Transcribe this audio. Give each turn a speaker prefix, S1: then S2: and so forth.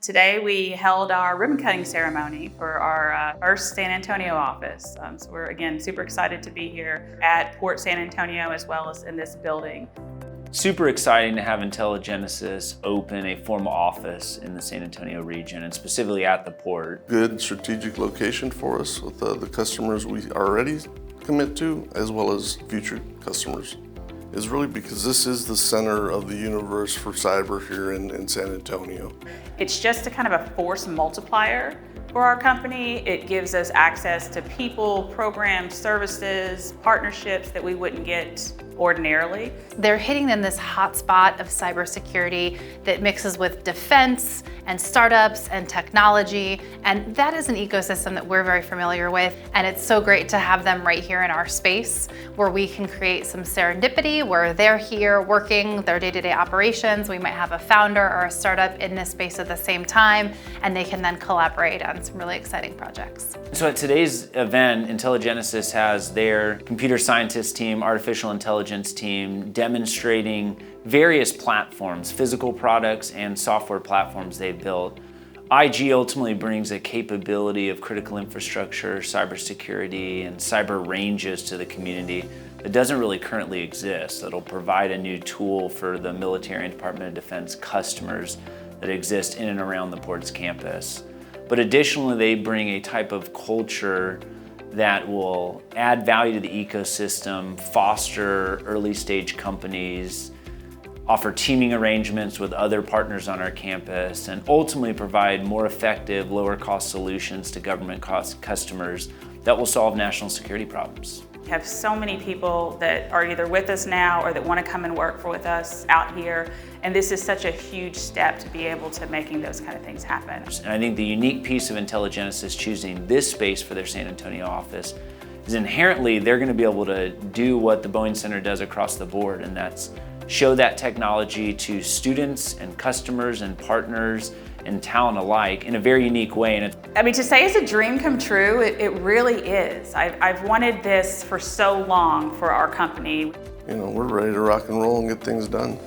S1: Today we held our ribbon cutting ceremony for our first San Antonio office. So we're again super excited to be here at Port San Antonio as well as in this building.
S2: Super exciting to have IntelliGenesis open a formal office in the San Antonio region and specifically at the port.
S3: Good strategic location for us with the customers we already commit to as well as future customers. Is really because this is the center of the universe for cyber here in San Antonio.
S1: It's just a kind of a force multiplier for our company. It gives us access to people, programs, services, partnerships that we wouldn't get ordinarily.
S4: They're hitting in this hot spot of cybersecurity that mixes with defense and startups and technology, and that is an ecosystem that we're very familiar with, and it's so great to have them right here in our space where we can create some serendipity where they're here working their day-to-day operations. We might have a founder or a startup in this space at the same time, and they can then collaborate on some really exciting projects.
S2: So at today's event, IntelliGenesis has their computer scientist team, artificial intelligence team demonstrating various platforms, physical products and software platforms they've built. IG ultimately brings a capability of critical infrastructure, cybersecurity, and cyber ranges to the community that doesn't really currently exist. That'll provide a new tool for the military and Department of Defense customers that exist in and around the port's campus. But additionally, they bring a type of culture that will add value to the ecosystem, foster early stage companies, offer teaming arrangements with other partners on our campus, and ultimately provide more effective, lower cost solutions to government customers that will solve national security problems.
S1: We have so many people that are either with us now or that want to come and work with us out here, and this is such a huge step to be able to making those kind of things happen.
S2: And I think the unique piece of IntelliGenesis choosing this space for their San Antonio office is inherently they're going to be able to do what the Boeing Center does across the board, and that's show that technology to students and customers and partners and talent alike in a very unique way. And
S1: I mean, to say it's a dream come true, it really is. I've wanted this for so long for our company.
S3: You know, we're ready to rock and roll and get things done.